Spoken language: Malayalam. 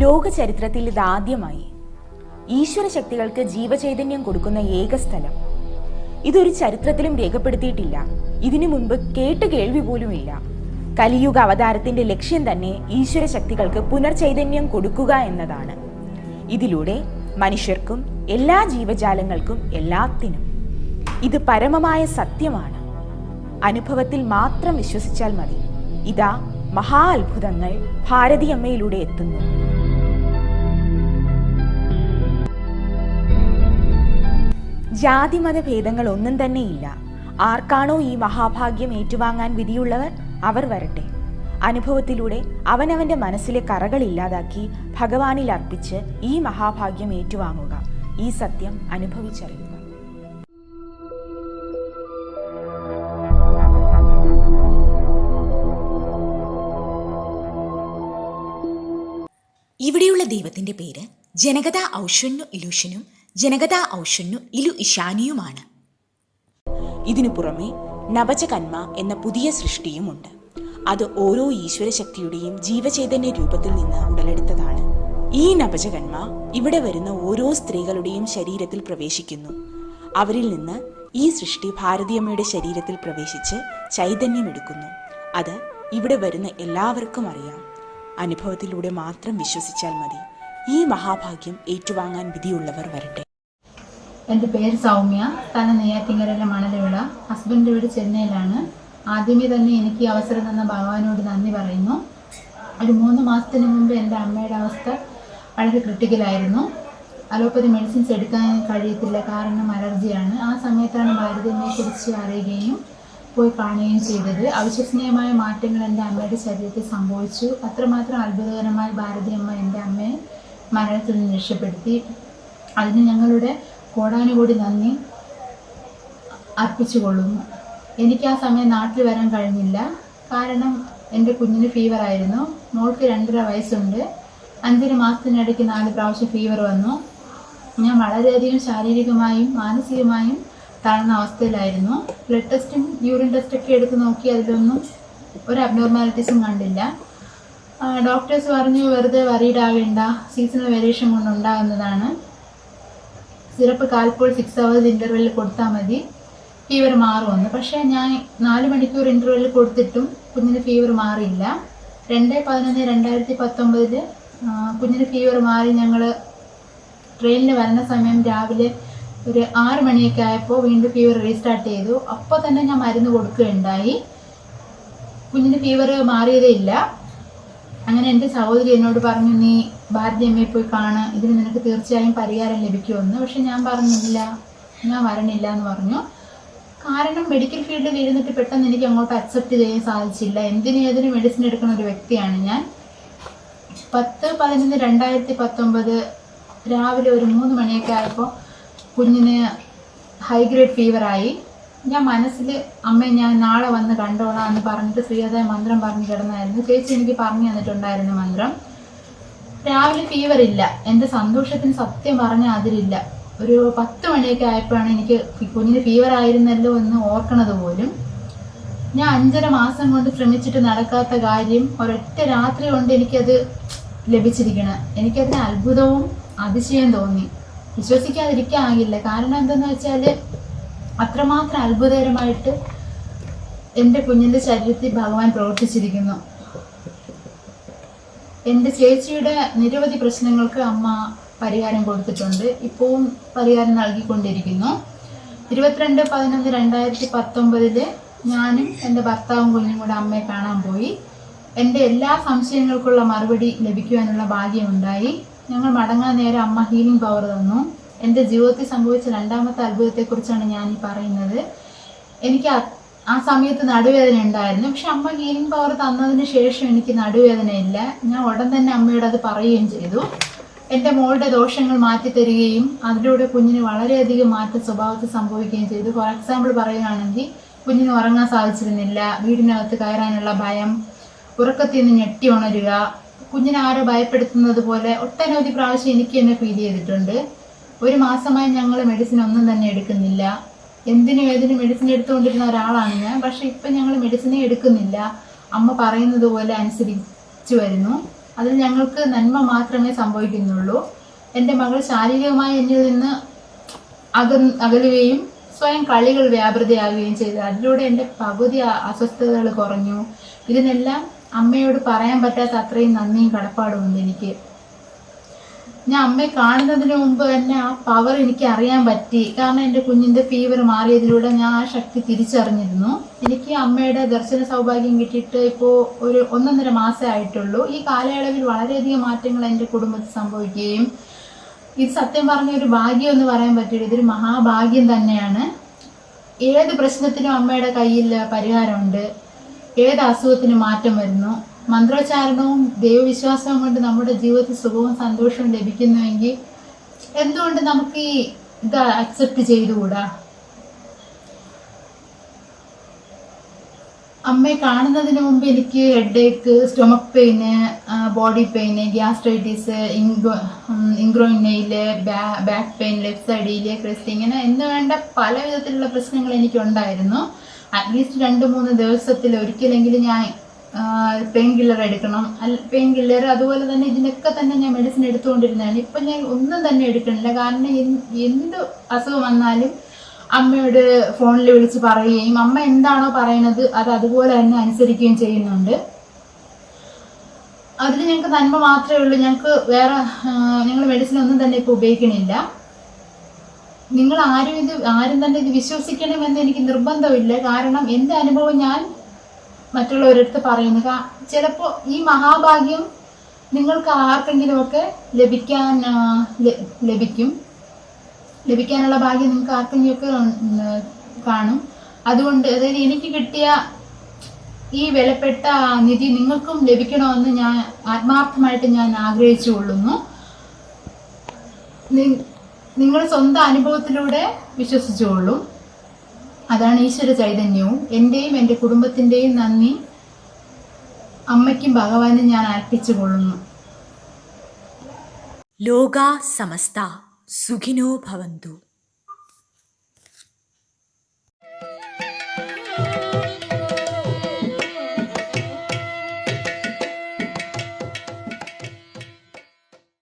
ലോക ചരിത്രത്തിൽ ഇതാദ്യമായി ഈശ്വര ശക്തികൾക്ക് ജീവചൈതന്യം കൊടുക്കുന്ന ഏക സ്ഥലം. ഇതൊരു ചരിത്രത്തിലും രേഖപ്പെടുത്തിയിട്ടില്ല. ഇതിനു മുൻപ് കേട്ട് കേൾവി പോലുമില്ല. കലിയുഗ അവതാരത്തിന്റെ ലക്ഷ്യം തന്നെ ഈശ്വര ശക്തികൾക്ക് പുനർചൈതന്യം കൊടുക്കുക എന്നതാണ്. ഇതിലൂടെ മനുഷ്യർക്കും എല്ലാ ജീവജാലങ്ങൾക്കും എല്ലാത്തിനും ഇത് പരമമായ സത്യമാണ്. അനുഭവത്തിൽ മാത്രം വിശ്വസിച്ചാൽ മതി. ഇതാ മഹാ അത്ഭുതങ്ങൾ ഭാരതിയമ്മയിലൂടെ എത്തുന്നു. ജാതിമത ഭേദങ്ങൾ ഒന്നും തന്നെയില്ല. ആർക്കാണോ ഈ മഹാഭാഗ്യം ഏറ്റുവാങ്ങാൻ വിധിയുള്ളവർ അവർ വരട്ടെ. അനുഭവത്തിലൂടെ അവനവന്റെ മനസ്സിലെ കറകൾ ഇല്ലാതാക്കി ഭഗവാനിൽ അർപ്പിച്ച് ഈ മഹാഭാഗ്യം ഏറ്റുവാങ്ങുക. ഈ സത്യം അനുഭവിച്ചറിയുക. ഇവിടെയുള്ള ദൈവത്തിന്റെ പേര് ജനകത ഔഷന്നു ഇലുഷനും ജനകത ഔഷന്നു ഇലു ഇഷാനിയുമാണ്. ഇതിനു പുറമെ നവചകന്മ എന്ന പുതിയ സൃഷ്ടിയുമുണ്ട്. അത് ഓരോ ഈശ്വരശക്തിയുടെയും ജീവചൈതന്യ രൂപത്തിൽ നിന്ന് ഉടലെടുത്തതാണ്. ഈ നവചകന്മ ഇവിടെ വരുന്ന ഓരോ സ്ത്രീകളുടെയും ശരീരത്തിൽ പ്രവേശിക്കുന്നു. അവരിൽ നിന്ന് ഈ സൃഷ്ടി ഭാരതിയമ്മയുടെ ശരീരത്തിൽ പ്രവേശിച്ച് ചൈതന്യമെടുക്കുന്നു. അത് ഇവിടെ വരുന്ന എല്ലാവർക്കും അറിയാം. അനുഭവത്തിലൂടെ മാത്രം വിശ്വസിച്ചാൽ മതി. ഈ മഹാഭാഗ്യം ഏറ്റുവാങ്ങാൻ വിധിയുള്ളവർ വരട്ടെ. എൻ്റെ പേര് സൗമ്യ. സ്ഥലം നെയ്യാറ്റിൻകരയിലെ മണലവിള. ഹസ്ബൻഡ് വീട് ചെന്നൈയിലാണ്. ആദ്യമേ തന്നെ എനിക്ക് അവസരം തന്ന ഭഗവാനോട് നന്ദി പറയുന്നു. ഒരു 3 മാസത്തിന് മുമ്പ് എൻ്റെ അമ്മയുടെ അവസ്ഥ വളരെ ക്രിട്ടിക്കലായിരുന്നു. അലോപ്പതി മെഡിസിൻസ് എടുക്കാൻ കഴിയത്തില്ല, കാരണം അലർജിയാണ്. ആ സമയത്താണ് ഭാരതിയമ്മയെക്കുറിച്ച് അറിയുകയും പോയി കാണുകയും ചെയ്തത്. അവിശ്വസനീയമായ മാറ്റങ്ങൾ എൻ്റെ അമ്മയുടെ ശരീരത്തിൽ സംഭവിച്ചു. അത്രമാത്രം അത്ഭുതകരമായി ഭാരതിയമ്മ എൻ്റെ അമ്മയെ മരണത്തിൽ നിന്ന് രക്ഷപ്പെടുത്തി. അതിന് ഞങ്ങളുടെ കോടാനുകൂടി നന്ദി അർപ്പിച്ചുകൊള്ളുന്നു. എനിക്ക് ആ സമയം നാട്ടിൽ വരാൻ കഴിഞ്ഞില്ല, കാരണം എൻ്റെ കുഞ്ഞിന് ഫീവറായിരുന്നു. മോൾക്ക് 2.5 വയസ്സുണ്ട്. 5 മാസത്തിനിടയ്ക്ക് 4 പ്രാവശ്യം ഫീവർ വന്നു. ഞാൻ വളരെയധികം ശാരീരികമായും മാനസികമായും താഴ്ന്ന അവസ്ഥയിലായിരുന്നു. ബ്ലഡ് ടെസ്റ്റും യൂറിൻ ടെസ്റ്റൊക്കെ എടുത്ത് നോക്കി, അതിലൊന്നും ഒരു അബ്നോർമാലിറ്റീസും കണ്ടില്ല. ഡോക്ടേഴ്സ് പറഞ്ഞു വെറുതെ വറീഡ് ആവേണ്ട, സീസണൽ വേരിയേഷൻ കൊണ്ടുണ്ടാകുന്നതാണ്. സിറപ്പ് കാൽപ്പോൾ 6 hours ഇൻ്റർവെല്ലിൽ കൊടുത്താൽ മതി, ഫീവർ മാറുമെന്ന്. പക്ഷേ ഞാൻ 4 മണിക്കൂർ ഇൻ്റർവെല്ലിൽ കൊടുത്തിട്ടും കുഞ്ഞിന് ഫീവർ മാറിയില്ല. 2/11/2019 കുഞ്ഞിന് ഫീവർ മാറി. ഞങ്ങൾ ട്രെയിനിൽ വരുന്ന സമയം രാവിലെ ഒരു 6 മണിയൊക്കെ ആയപ്പോൾ വീണ്ടും ഫീവർ റീസ്റ്റാർട്ട് ചെയ്തു. അപ്പോൾ തന്നെ ഞാൻ മരുന്ന് കൊടുക്കുകയുണ്ടായി. കുഞ്ഞിന് ഫീവർ മാറിയതേ ഇല്ല. അങ്ങനെ എൻ്റെ സഹോദരി എന്നോട് പറഞ്ഞു, നീ ഭാരതിയമ്മയെ പോയി കാണുക, ഇതിന് നിനക്ക് തീർച്ചയായും പരിഹാരം ലഭിക്കുമെന്ന്. പക്ഷെ ഞാൻ പറഞ്ഞില്ല, ഞാൻ വരണില്ല എന്ന് പറഞ്ഞു. കാരണം മെഡിക്കൽ ഫീൽഡിൽ ഇരുന്നിട്ട് പെട്ടെന്ന് എനിക്ക് അങ്ങോട്ട് അക്സെപ്റ്റ് ചെയ്യാൻ സാധിച്ചില്ല. ഏതിന് മെഡിസിൻ എടുക്കുന്ന ഒരു വ്യക്തിയാണ് ഞാൻ. 10/11/2019 രാവിലെ ഒരു 3 മണിയൊക്കെ ആയപ്പോൾ കുഞ്ഞിന് ഹൈ ഗ്രേഡ് ഫീവറായി. ഞാൻ മനസ്സിൽ ഞാൻ നാളെ വന്ന് കണ്ടോളാം എന്ന് പറഞ്ഞിട്ട് ശ്രീഹൃദയ മന്ത്രം പറഞ്ഞു കിടന്നായിരുന്നു. ചേച്ചി എനിക്ക് പറഞ്ഞു തന്നിട്ടുണ്ടായിരുന്നു മന്ത്രം. രാവിലെ ഫീവർ ഇല്ല. എൻ്റെ സന്തോഷത്തിന് സത്യം പറഞ്ഞാൽ അതിരില്ല. ഒരു 10 മണിയൊക്കെ ആയപ്പോഴാണ് എനിക്ക് കുഞ്ഞിന് ഫീവർ ആയിരുന്നല്ലോ എന്ന് ഓർക്കണത് പോലും. ഞാൻ 5.5 മാസം കൊണ്ട് ശ്രമിച്ചിട്ട് നടക്കാത്ത കാര്യം ഒരൊറ്റ രാത്രി കൊണ്ട് എനിക്കത് ലഭിച്ചിരിക്കണം. എനിക്കതിന് അത്ഭുതവും അതിശയം തോന്നി. വിശ്വസിക്കാതിരിക്കാനാകില്ല. കാരണം എന്തെന്ന് വെച്ചാൽ അത്രമാത്രം അത്ഭുതകരമായിട്ട് എൻ്റെ കുഞ്ഞിൻ്റെ ശരീരത്തിൽ ഭഗവാൻ പ്രവർത്തിച്ചിരിക്കുന്നു. എൻ്റെ ചേച്ചിയുടെ നിരവധി പ്രശ്നങ്ങൾക്ക് അമ്മ പരിഹാരം കൊടുത്തിട്ടുണ്ട്. ഇപ്പോഴും പരിഹാരം നൽകിക്കൊണ്ടിരിക്കുന്നു. 22/11/2019 ഞാനും എൻ്റെ ഭർത്താവും കുഞ്ഞും കൂടെ അമ്മയെ കാണാൻ പോയി. എൻ്റെ എല്ലാ സംശയങ്ങൾക്കുള്ള മറുപടി ലഭിക്കുവാനുള്ള ഭാഗ്യമുണ്ടായി. ഞങ്ങൾ മടങ്ങാൻ നേരം അമ്മ ഹീലിംഗ് പവർ തന്നു. എൻ്റെ ജീവിതത്തിൽ സംഭവിച്ച 2ാമത്തെ അത്ഭുതത്തെക്കുറിച്ചാണ് ഞാൻ ഈ പറയുന്നത്. എനിക്ക് ആ സമയത്ത് നടുവേദന ഉണ്ടായിരുന്നു. പക്ഷെ അമ്മ ഹീലിംഗ് പവർ തന്നതിന് ശേഷം എനിക്ക് നടുവേദനയില്ല. ഞാൻ ഉടൻ തന്നെ അമ്മയോട് അത് പറയുകയും ചെയ്തു. എൻ്റെ മോളുടെ ദോഷങ്ങൾ മാറ്റിത്തരികയും അതിലൂടെ കുഞ്ഞിന് വളരെയധികം മാറ്റം സ്വഭാവത്തിൽ സംഭവിക്കുകയും ചെയ്തു. ഫോർ എക്സാമ്പിൾ പറയുകയാണെങ്കിൽ, കുഞ്ഞിന് ഉറങ്ങാൻ സാധിച്ചിരുന്നില്ല, വീടിനകത്ത് കയറാനുള്ള ഭയം, ഉറക്കത്തിൽ നിന്ന് ഞെട്ടി ഉണരുക, കുഞ്ഞിനെ ആരോ ഭയപ്പെടുത്തുന്നത് പോലെ ഒട്ടനവധി പ്രാവശ്യം എനിക്ക് തന്നെ ഫീൽ ചെയ്തിട്ടുണ്ട്. 1 മാസമായി ഞങ്ങൾ മെഡിസിൻ ഒന്നും തന്നെ എടുക്കുന്നില്ല. എന്തിനും ഏതിനും മെഡിസിൻ എടുത്തുകൊണ്ടിരുന്ന ഒരാളാണ് ഞാൻ. പക്ഷെ ഇപ്പം ഞങ്ങൾ മെഡിസിനെ എടുക്കുന്നില്ല. അമ്മ പറയുന്നത് പോലെ അനുസരിച്ച് വരുന്നു. അതിൽ ഞങ്ങൾക്ക് നന്മ മാത്രമേ സംഭവിക്കുന്നുള്ളൂ. എൻ്റെ മകൾ ശാരീരികമായി എന്നിൽ നിന്ന് അകലുകയും സ്വയം കളികൾ വ്യാപൃതയാകുകയും ചെയ്തു. അതിലൂടെ എൻ്റെ പകുതി അസ്വസ്ഥതകൾ കുറഞ്ഞു. ഇതിനെല്ലാം അമ്മയോട് പറയാൻ പറ്റാത്ത അത്രയും നന്ദിയും കടപ്പാടുമുണ്ട് എനിക്ക്. ഞാൻ അമ്മയെ കാണുന്നതിന് മുമ്പ് തന്നെ ആ പവർ എനിക്ക് അറിയാൻ പറ്റി. കാരണം എൻ്റെ കുഞ്ഞിൻ്റെ ഫീവർ മാറിയതിലൂടെ ഞാൻ ആ ശക്തി തിരിച്ചറിഞ്ഞിരുന്നു. എനിക്ക് അമ്മയുടെ ദർശന സൗഭാഗ്യം കിട്ടിയിട്ട് ഇപ്പോൾ ഒരു 1.5 മാസമേ ആയിട്ടുള്ളൂ. ഈ കാലയളവിൽ വളരെയധികം മാറ്റങ്ങൾ എൻ്റെ കുടുംബത്തിൽ സംഭവിക്കുകയും ഇത് സത്യം പറഞ്ഞ ഒരു ഭാഗ്യം എന്ന് പറയാൻ പറ്റില്ല. ഇതൊരു മഹാഭാഗ്യം തന്നെയാണ്. ഏത് പ്രശ്നത്തിനും അമ്മയുടെ കയ്യിൽ പരിഹാരമുണ്ട്. ഏത് അസുഖത്തിനും മാറ്റം വരുന്നു. മന്ത്രോച്ചാരണവും ദൈവവിശ്വാസവും കൊണ്ട് നമ്മുടെ ജീവിതത്തിൽ സുഖവും സന്തോഷവും ലഭിക്കുന്നുവെങ്കിൽ എന്തുകൊണ്ട് നമുക്ക് ഇത് അക്സെപ്റ്റ് ചെയ്തുകൂടാ? അമ്മയെ കാണുന്നതിന് മുമ്പ് എനിക്ക് headache, stomach pain, body pain, gastritis, ഇൻഗ്രോയിനയില്, ബാക്ക് പെയിൻ, ലെഫ്റ്റ് സൈഡില്, ക്രിസ്റ്റ്, ഇങ്ങനെ എന്ന് വേണ്ട പല വിധത്തിലുള്ള പ്രശ്നങ്ങൾ എനിക്കുണ്ടായിരുന്നു. അറ്റ്ലീസ്റ്റ് 2-3 ദിവസത്തിൽ ഒരിക്കലെങ്കിലും ഞാൻ പെയിൻ കില്ലർ എടുക്കണം. പെയിൻ കില്ലർ അതുപോലെ തന്നെ ഇതിനൊക്കെ തന്നെ ഞാൻ മെഡിസിൻ എടുത്തുകൊണ്ടിരുന്നതാണ്. ഇപ്പം ഞാൻ ഒന്നും തന്നെ എടുക്കണില്ല. കാരണം എന്ത് അസുഖം വന്നാലും അമ്മയോട് ഫോണിൽ വിളിച്ച് പറയുകയും അമ്മ എന്താണോ പറയുന്നത് അത് അതുപോലെ തന്നെ അനുസരിക്കുകയും ചെയ്യുന്നുണ്ട്. അതിൽ ഞങ്ങൾക്ക് നന്മ മാത്രമേ ഉള്ളൂ. ഞങ്ങൾക്ക് വേറെ ഞങ്ങൾ മെഡിസിൻ ഒന്നും തന്നെ ഇപ്പോൾ ഉപയോഗിക്കണില്ല. നിങ്ങൾ ആരും തന്നെ ഇത് വിശ്വസിക്കണമെന്ന് എനിക്ക് നിർബന്ധമില്ല. കാരണം എൻ്റെ അനുഭവം ഞാൻ മറ്റുള്ളവരടുത്ത് പറയുന്നു. ചിലപ്പോൾ ഈ മഹാഭാഗ്യം നിങ്ങൾക്ക് ആർക്കെങ്കിലുമൊക്കെ ലഭിക്കാനുള്ള ഭാഗ്യം നിങ്ങൾക്ക് ആർക്കെങ്കിലുമൊക്കെ കാണും. അതുകൊണ്ട് അതായത് എനിക്ക് കിട്ടിയ ഈ വിലപ്പെട്ട നിധി നിങ്ങൾക്കും ലഭിക്കണമെന്ന് ഞാൻ ആത്മാർത്ഥമായിട്ട് ഞാൻ ആഗ്രഹിച്ചുകൊള്ളുന്നു. നിങ്ങൾ സ്വന്തം അനുഭവത്തിലൂടെ വിശ്വസിച്ചുകൊള്ളും. അതാണ് ഈശ്വര ചൈതന്യവും. എൻ്റെയും എൻ്റെ കുടുംബത്തിൻ്റെയും നന്ദി അമ്മയ്ക്കും ഭഗവാനും ഞാൻ അർപ്പിച്ചുകൊള്ളുന്നു. ലോകാ സമസ്ത സുഖിനോ ഭവന്തു.